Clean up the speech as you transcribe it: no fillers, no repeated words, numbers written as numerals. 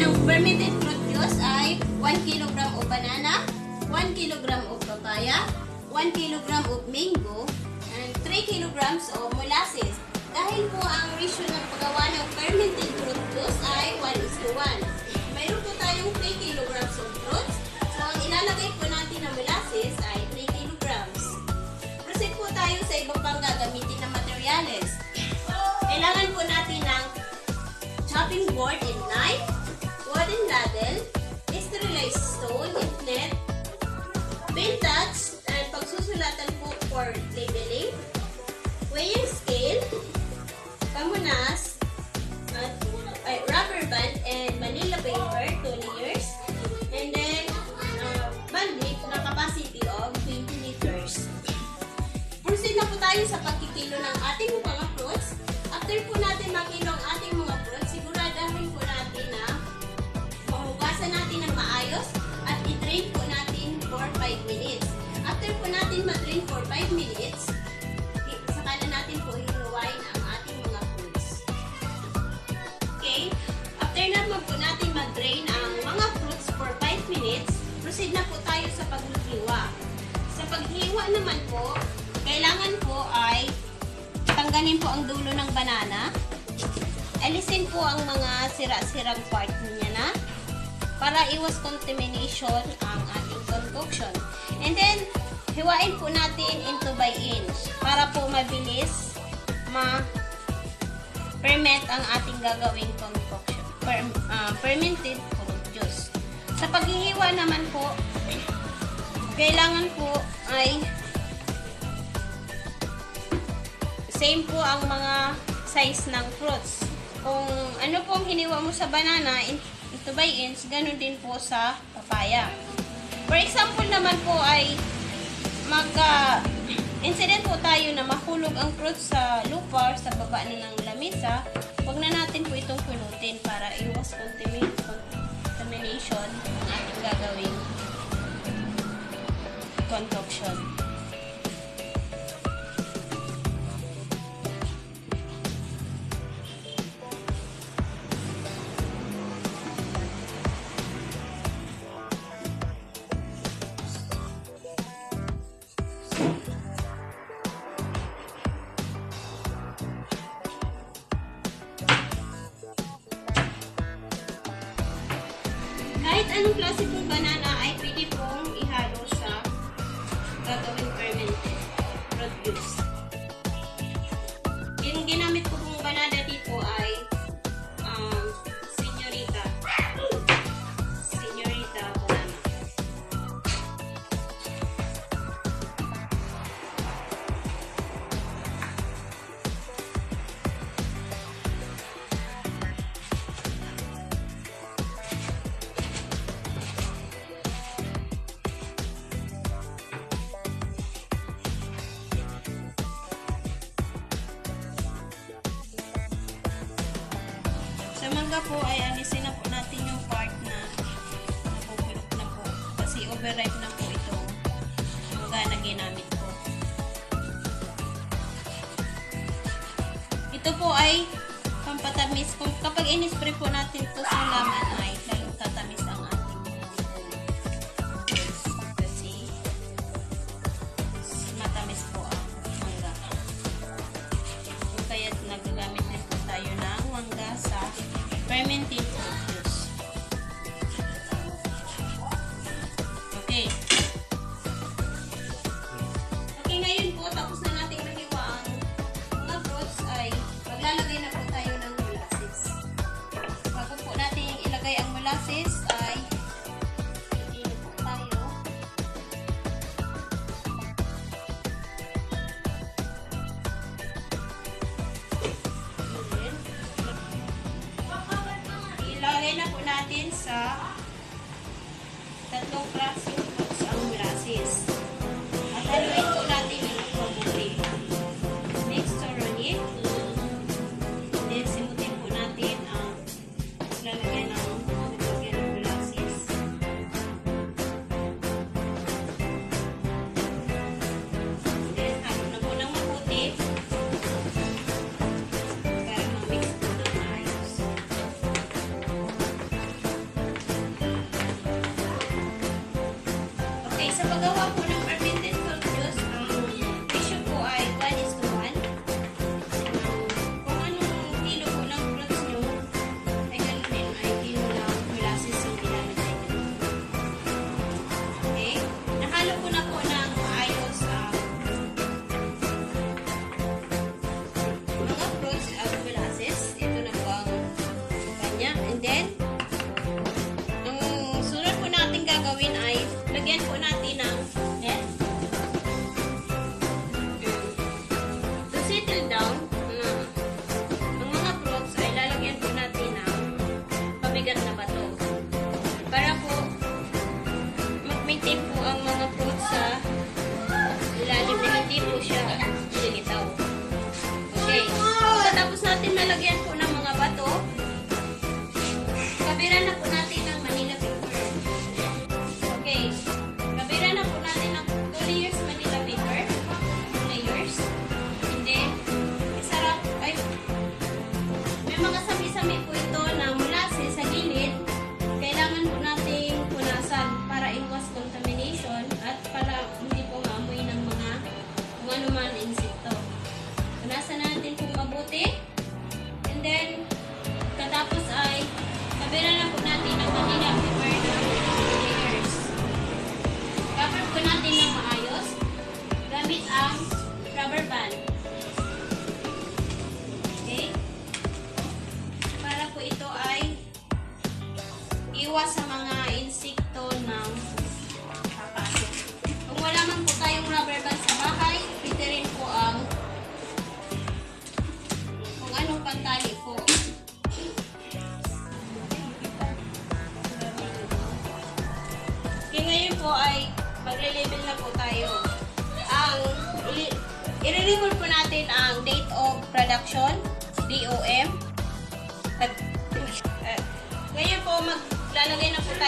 ng fermented fruit juice ay 1 kg of banana, 1 kg of papaya, 1 kg of mango, and 3 kg of molasses. Dahil po ang ratio ng paggawa ng fermented fruit juice ay 1:1. Mayroon po tayong 3 kg of fruits. So, ang ilalagay po natin na molasses ay 3 kg. Proceed po tayo sa iba pang gagamitin na materyales. Kailangan po natin ng chopping board and knife, wooden ladle, sterilized stone and net, pen touch, and pagsusulatan po for labeling, weighing scale, pamunas, rubber band and manila paper, 2 layers, and then bandit na capacity of 20 liters. Proceed na po tayo sa pagkikilo ng ating mga fruits. After po natin makilo ang ating mga fruits, siguradahin po natin na mahugasan natin ng maayos at i-drain po natin for 5 minutes. After po natin ma-drain for 5 minutes, saka na natin po hinuwain ang ating mga fruits. Okay? After naman po natin ma-drain ang mga fruits for 5 minutes, proceed na po tayo sa paghihiwa. Sa paghihiwa naman po, kailangan po ay tanggalin po ang dulo ng banana. Alisin po ang mga sira-sirang part niya na para iwas contamination ang ating concoction. And then, hiwain po natin into by inch para po mabilis ma-ferment ang ating gagawing concoction. Fermented fruit juice. Sa paghihiwa naman po, kailangan po ay same po ang mga size ng fruits. Kung ano pong hiniwa mo sa banana, into by inch, ganun din po sa papaya. For example naman po ay incident po tayo na mahulog ang fruits sa lupa or sa baba na ng lamesa, huwag na natin po itong pulutin para iwas contamination ng ating gagawing concoction. Kahit anong klase pong banana ay pwede pong ihalo sa gagawing fermented fruit juice. Yung ginamit ko pong banana dito ay Señorita banana. Sa mangga po ay alisin na po natin yung part na napupulok na po kasi overripe na po ito mangga na ginamit ko. Ito po ay pampatamis. Kung kapag in-spray po natin ito sa laman ay lalong tatamis ang ating kasi matamis po ang mangga. Kaya nagagamit din po tayo ng mangga sa fermented fruit juice. Okay. Okay, ngayon po, tapos na natin mahiwa ang mga fruits ay maglalagay na po tayo ng molasses. Bago po natin ilagay ang molasses ay itinip po tayo. Ilagay na po natin sa tatlong klaseng fruits ang molasses. At haluin po natin yung mabuti. Next, turn it. Then, simutin po natin ang lalagyan ng molasses. Then, halo na po ng mabuti. Para ma-mix po ng maayos. Sa paggawa po ng fermented fruit juice, ang ratio po ay 1:1. Kung anong kilo po ng fruits nyo, ay ganun din ay kilo ng molasses yung ilalagay nyo. Okay? Nahalo ko na po ng maayos mga fruits at molasses. Ito na po ang kanya. And then, ang sunod po natin gagawin ay lagyan po natin ng net. To settle down, ang mga fruits ay lalagyan po natin ng pabigat na bato. Para po mag-maintain po ang mga fruits sa ilalim na hindi po siya lilitaw. Okay. Pagkatapos natin nalagyan po ng mga bato, kabira na po natin ng Manila paper. Okay. Kabira na po natin ng 2 layers Manila paper. 2 layers. And then, isarap. Ay, may mga sami-sami po ito na molasses sa gilid. Kailangan po nating punasan para iwas contamination at para hindi po maamoy ng mga kung ano man insekto. Punasan natin kung mabuti. And then, katapos ay kabira na po natin ang Manila paper na layers. Cover po natin ng maayos gamit ang rubber band. Okay? Para po ito ay iwas sa mga insekto ng papasok. Kung wala man po tayong rubber band sa bahay, pwede rin po ang kung anong pantali po. Okay, ngayon po ay magle-label na po tayo. I-record po natin ang date of production, DOM. Ngayon po maglalagay na po tayo